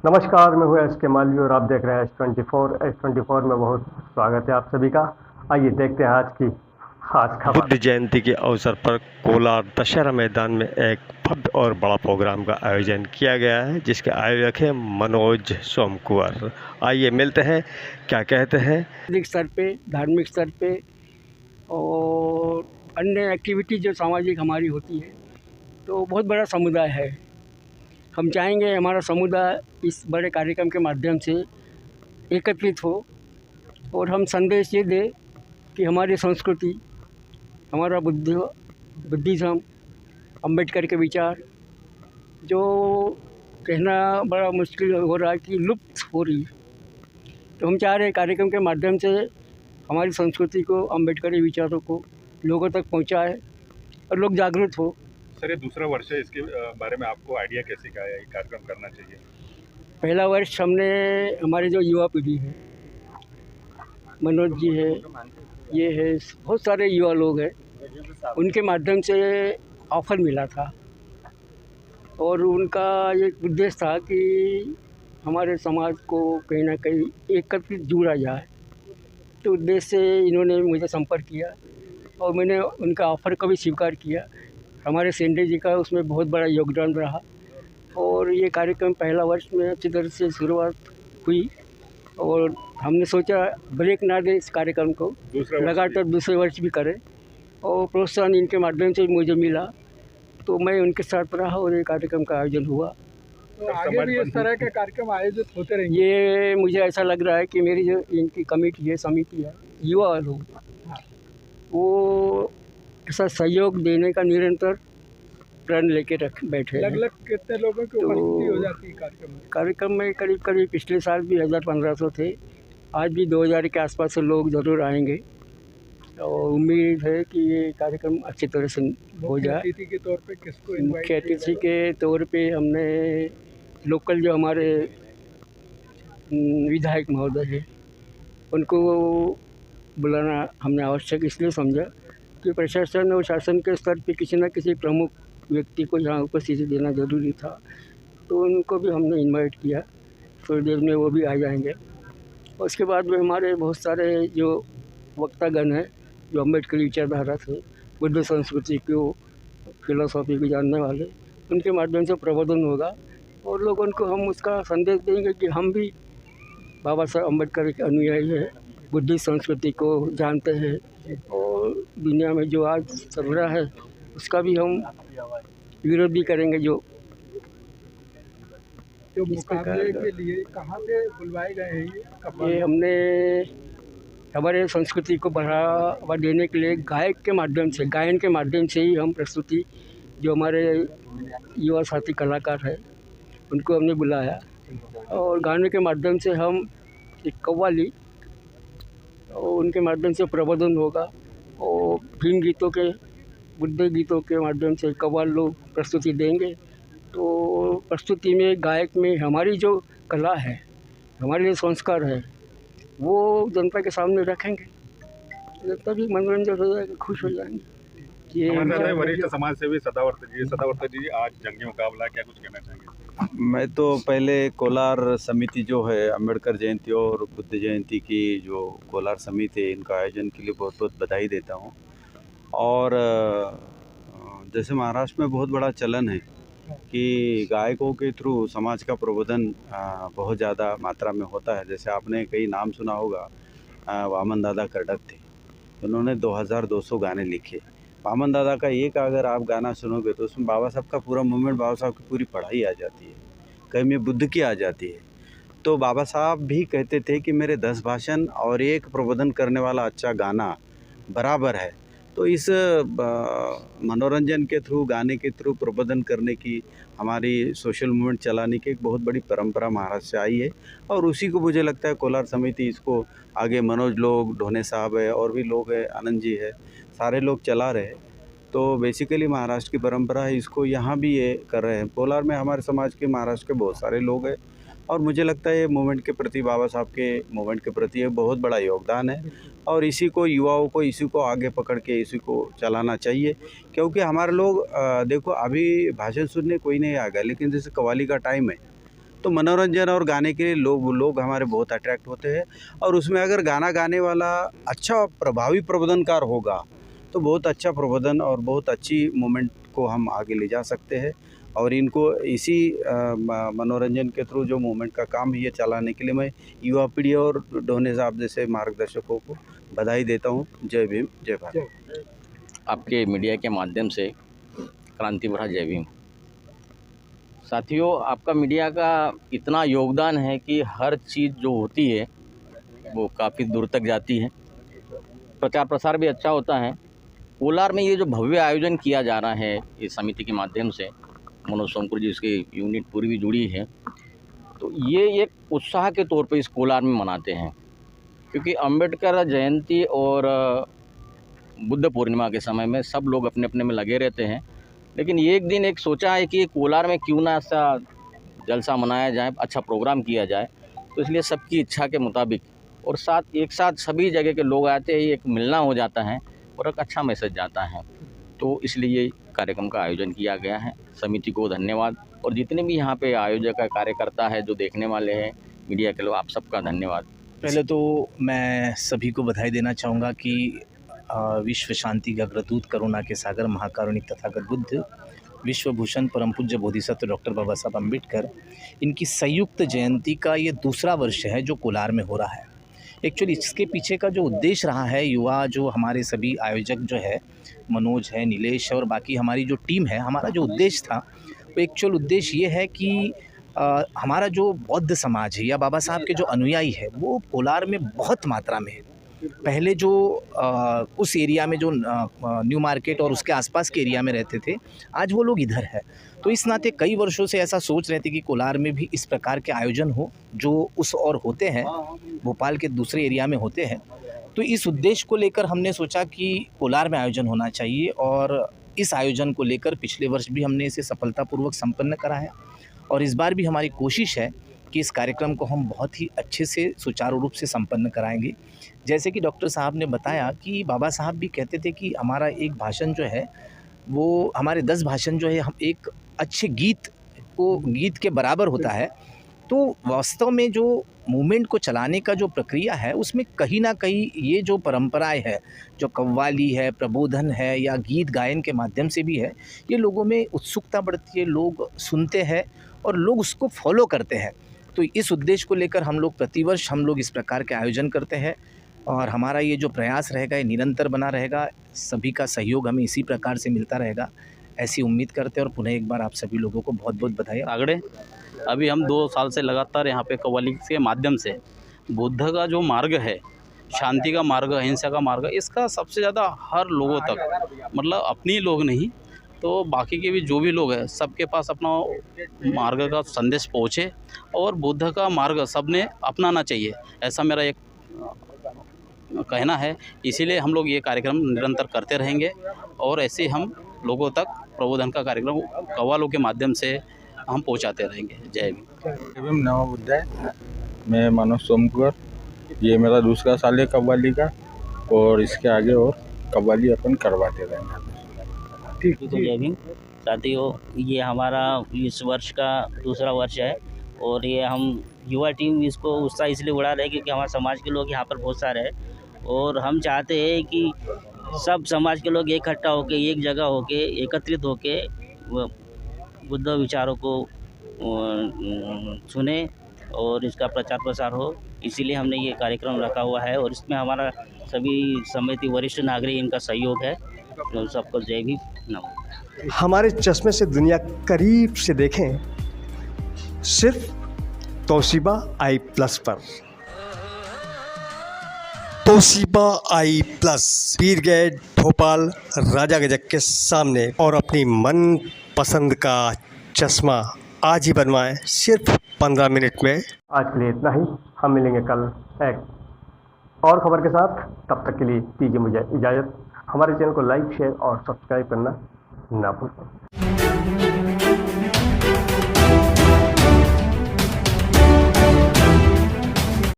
नमस्कार, मैं हूँ एस के मालवी और आप देख रहे हैं एस 24 में बहुत स्वागत है आप सभी का। आइए देखते हैं आज की खास खबर। बुद्ध जयंती के अवसर पर कोलार दशहरा मैदान में एक भव्य और बड़ा प्रोग्राम का आयोजन किया गया है, जिसके आयोजक हैं मनोज सोमकुंवर। आइए मिलते हैं, क्या कहते हैं। सामाजिक स्तर पे, धार्मिक स्तर पे और अन्य एक्टिविटी जो सामाजिक हमारी होती है, तो बहुत बड़ा समुदाय है। हम चाहेंगे हमारा समुदाय इस बड़े कार्यक्रम के माध्यम से एकत्रित हो और हम संदेश ये दें कि हमारी संस्कृति, हमारा बुद्धिज़्म, अम्बेडकर के विचार जो कहना बड़ा मुश्किल हो रहा है कि लुप्त हो रही है, तो हम चाह रहे हैं कार्यक्रम के माध्यम से हमारी संस्कृति को, अम्बेडकरी विचारों को लोगों तक पहुंचाए और लोग जागरूक हो। सर, ये दूसरा वर्ष है, इसके बारे में आपको आइडिया कैसे का है, ये कार्यक्रम करना चाहिए? पहला वर्ष हमने हमारी जो युवा पीढ़ी है, मनोज जी है, ये है, बहुत सारे युवा लोग हैं, उनके माध्यम से ऑफ़र मिला था और उनका ये उद्देश्य था कि हमारे समाज को कहीं ना कहीं एकत्रित जोड़ा जाए। तो उद्देश्य से इन्होंने मुझे संपर्क किया और मैंने उनका ऑफ़र को भी स्वीकार किया। हमारे सेंडे जी का उसमें बहुत बड़ा योगदान रहा और ये कार्यक्रम पहला वर्ष में अच्छी तरह से शुरुआत हुई और हमने सोचा ब्रेक ना दें इस कार्यक्रम को, लगातार दूसरे वर्ष भी करें और प्रोत्साहन इनके माध्यम से मुझे मिला, तो मैं उनके साथ रहा और ये कार्यक्रम का आयोजन हुआ। तो आगे भी इस तरह के कार्यक्रम आयोजित होते रहेंगे। ये मुझे ऐसा लग रहा है कि मेरी जो इनकी कमेटी है, समिति है, युवा लोग, वो ऐसा सहयोग देने का निरंतर प्रण लेके रख बैठे हैं। लगभग कितने लोगों की उपस्थिति हो जाती है कार्यक्रम में? कार्यक्रम में करीब करीब पिछले साल भी 1500 थे, आज भी 2000 के आसपास से लोग ज़रूर आएंगे और उम्मीद है कि ये कार्यक्रम अच्छी तरह से हो जाए। मुख्य अतिथि के तौर पे किसको इनवाइट मुख्य अतिथि के तौर पे हमने लोकल जो हमारे विधायक महोदय हैं, उनको बुलाना हमने आवश्यक इसलिए समझा कि प्रशासन और शासन के स्तर पे किसी न किसी प्रमुख व्यक्ति को यहाँ उपस्थिति देना ज़रूरी था, तो उनको भी हमने इनवाइट किया। थोड़ी देर में वो भी आ जाएंगे। उसके बाद में हमारे बहुत सारे जो वक्तागण हैं, जो अम्बेडकर विचारधारा से, बुद्ध संस्कृति को, फिलोसॉफी को जानने वाले, उनके माध्यम से प्रबोधन होगा और लोगों को हम उसका संदेश देंगे कि हम भी बाबा साहब अम्बेडकर के अनुयायी हैं, बुद्धिस्ट संस्कृति को जानते हैं और दुनिया में जो आज चल रहा है उसका भी हम विरोध भी करेंगे। जो मुकाबले के लिए कहाँ से बुलवाए गए हैं ये हमने हमारे संस्कृति को बढ़ावा देने के लिए गायक के माध्यम से, गायन के माध्यम से ही हम प्रस्तुति, जो हमारे युवा साथी कलाकार हैं उनको हमने बुलाया और गाने के माध्यम से हम एक कव्वाली और उनके माध्यम से प्रबोधन होगा और फिल्म गीतों के, बुद्ध गीतों के माध्यम से कव्वाल लोग प्रस्तुति देंगे। तो प्रस्तुति में, गायक में हमारी जो कला है, हमारे जो संस्कार है, वो जनता के सामने रखेंगे, जनता भी मनोरंजन हो जाएगा, खुश हो जाएंगे। हमारे वरिष्ठ समाज सेवी सदावर्त जी, आज जंगी मुकाबला, क्या कुछ कहना चाहेंगे? मैं तो पहले कोलार समिति जो है, अम्बेडकर जयंती और बुद्ध जयंती की जो कोलार समिति है, इनका आयोजन के लिए बहुत बहुत बधाई देता हूँ। और जैसे महाराष्ट्र में बहुत बड़ा चलन है कि गायकों के थ्रू समाज का प्रबोधन बहुत ज़्यादा मात्रा में होता है। जैसे आपने कई नाम सुना होगा, वामन दादा कर्डक थे, उन्होंने 2200 गाने लिखे। वामन दादा का एक अगर आप गाना सुनोगे तो उसमें बाबा साहब का पूरा मूवमेंट, बाबा साहब की पूरी पढ़ाई आ जाती है, कहीं में बुद्ध की आ जाती है। तो बाबा साहब भी कहते थे कि मेरे 10 भाषण और एक प्रबोधन करने वाला अच्छा गाना बराबर है। तो इस मनोरंजन के थ्रू, गाने के थ्रू प्रबोधन करने की, हमारी सोशल मूवमेंट चलाने की एक बहुत बड़ी परंपरा महाराष्ट्र से आई है और उसी को मुझे लगता है कोलार समिति इसको आगे, मनोज लोग, ढोने साहब है और भी लोग हैं, आनंद जी है, सारे लोग चला रहे हैं। तो बेसिकली महाराष्ट्र की परंपरा है, इसको यहाँ भी ये कर रहे हैं। कोलार में हमारे समाज के, महाराष्ट्र के बहुत सारे लोग हैं और मुझे लगता है ये मूवमेंट के प्रति, बाबा साहब के मूवमेंट के प्रति एक बहुत बड़ा योगदान है और इसी को, युवाओं को इसी को आगे पकड़ के इसी को चलाना चाहिए। क्योंकि हमारे लोग देखो, अभी भाषण सुनने कोई नहीं आ गया, लेकिन जैसे कव्वाली का टाइम है तो तो मनोरंजन और गाने के लिए लोग हमारे बहुत अट्रैक्ट होते हैं। और उसमें अगर गाना गाने वाला अच्छा प्रभावी प्रबोधनकार होगा तो बहुत अच्छा प्रबोधन और बहुत अच्छी मूवमेंट को हम आगे ले जा सकते हैं। और इनको इसी मनोरंजन के थ्रू जो मूवमेंट का काम है ये चलाने के लिए मैं युवा पीढ़ी और ढोने साहब जैसे मार्गदर्शकों को बधाई देता हूँ। जय भीम, जय भारत। आपके मीडिया के माध्यम से क्रांति बढ़ा, जय भीम। साथियों, आपका मीडिया का इतना योगदान है कि हर चीज़ जो होती है वो काफ़ी दूर तक जाती है, प्रचार प्रसार भी अच्छा होता है। कोलार में ये जो भव्य आयोजन किया जा रहा है इस समिति के माध्यम से, मनोज सोमकुर जी इसकी यूनिट पूरी भी जुड़ी है, तो ये एक उत्साह के तौर पे इस कोलार में मनाते हैं, क्योंकि अंबेडकर जयंती और बुद्ध पूर्णिमा के समय में सब लोग अपने अपने में लगे रहते हैं। लेकिन एक दिन एक सोचा है कि कोलार में क्यों ना ऐसा जलसा मनाया जाए, अच्छा प्रोग्राम किया जाए। तो इसलिए सबकी इच्छा के मुताबिक और एक साथ सभी जगह के लोग आते हैं, एक मिलना हो जाता है और एक अच्छा मैसेज जाता है। तो इसलिए कार्यक्रम का आयोजन किया गया है। समिति को धन्यवाद, और जितने भी यहाँ पे आयोजक कार्यकर्ता है, जो देखने वाले हैं, मीडिया के लोग, आप सबका धन्यवाद। पहले तो मैं सभी को बधाई देना चाहूँगा कि विश्व शांति के अग्रदूत, करुणा के सागर, महाकारुणिक तथागत बुद्ध, विश्व भूषण परम पूज्य बोधिसत्व डॉक्टर बाबा साहब अम्बेडकर, इनकी संयुक्त जयंती का ये दूसरा वर्ष है जो कोलार में हो रहा है। एक्चुअली इसके पीछे का जो उद्देश्य रहा है, युवा जो हमारे सभी आयोजक जो है, मनोज है, नीलेश है और बाकी हमारी जो टीम है, हमारा जो उद्देश्य था वो एक्चुअल उद्देश्य ये है कि हमारा जो बौद्ध समाज है या बाबा साहब के जो अनुयायी है वो कोलार में बहुत मात्रा में है। पहले जो उस एरिया में जो न्यू मार्केट और उसके आसपास के एरिया में रहते थे, आज वो लोग इधर है। तो इस नाते कई वर्षों से ऐसा सोच रहे थे कि कोलार में भी इस प्रकार के आयोजन हो जो उस और होते हैं, भोपाल के दूसरे एरिया में होते हैं। तो इस उद्देश्य को लेकर हमने सोचा कि कोलार में आयोजन होना चाहिए, और इस आयोजन को लेकर पिछले वर्ष भी हमने इसे सफलतापूर्वक संपन्न कराया, और इस बार भी हमारी कोशिश है कि इस कार्यक्रम को हम बहुत ही अच्छे से सुचारू रूप से संपन्न कराएंगे। जैसे कि डॉक्टर साहब ने बताया कि बाबा साहब भी कहते थे कि हमारा एक भाषण जो है वो, हमारे 10 भाषण जो है, हम एक अच्छे गीत के बराबर होता है। तो वास्तव में जो मूवमेंट को चलाने का जो प्रक्रिया है उसमें कहीं ना कहीं ये जो परंपराएं है, जो कव्वाली है, प्रबोधन है या गीत गायन के माध्यम से भी है, ये लोगों में उत्सुकता बढ़ती है, लोग सुनते हैं और लोग उसको फॉलो करते हैं। तो इस उद्देश्य को लेकर हम लोग प्रतिवर्ष हम लोग इस प्रकार के आयोजन करते हैं, और हमारा ये जो प्रयास रहेगा ये निरंतर बना रहेगा। सभी का सहयोग हमें इसी प्रकार से मिलता रहेगा, ऐसी उम्मीद करते हैं। और पुनः एक बार आप सभी लोगों को बहुत बहुत बधाई। आगड़े अभी हम 2 साल से लगातार यहाँ पे कव्वाली के माध्यम से बुद्ध का जो मार्ग है, शांति का मार्ग, अहिंसा का मार्ग, इसका सबसे ज़्यादा हर लोगों तक, मतलब अपनी लोग नहीं तो बाकी के भी जो भी लोग हैं, सबके पास अपना मार्ग का संदेश पहुँचे और बुद्ध का मार्ग सबने अपनाना चाहिए, ऐसा मेरा एक कहना है। इसीलिए हम लोग ये कार्यक्रम निरंतर करते रहेंगे और ऐसे ही हम लोगों तक प्रबोधन का कार्यक्रम कव्वालों के माध्यम से हम पहुंचाते रहेंगे। जय भीम। नवा बुद्ध, मैं मनोज सोमकुर, ये मेरा दूसरा साल है कव्वाली का, और इसके आगे और कव्वाली अपन करवाते रहेंगे। ठीक है। जय भीम। साथियों, ये हमारा इस वर्ष का दूसरा वर्ष है और ये हम युवा टीम इसको उत्साह इसलिए उड़ा रहे हैं क्योंकि हमारे समाज के लोग यहाँ पर बहुत सारे हैं, और हम चाहते हैं कि सब समाज के लोग इकट्ठा होकर एक जगह होकर एकत्रित होकर बुद्ध विचारों को सुने और इसका प्रचार प्रसार हो। इसीलिए हमने ये कार्यक्रम रखा हुआ है और इसमें हमारा सभी समिति वरिष्ठ नागरिक इनका सहयोग है। तो सबको जय भीम, नमो। हमारे चश्मे से दुनिया करीब से देखें सिर्फ तोशिबा i+ पर। Toshiba i+, Pir gate, Bhopal, राजा गजक के सामने, और अपनी मन पसंद का चश्मा आज ही बनवाएं सिर्फ 15 मिनट में। आज के लिए इतना ही, हम मिलेंगे कल एक और खबर के साथ। तब तक के लिए दीजिए मुझे इजाज़त। हमारे चैनल को लाइक, शेयर और सब्सक्राइब करना ना भूलें।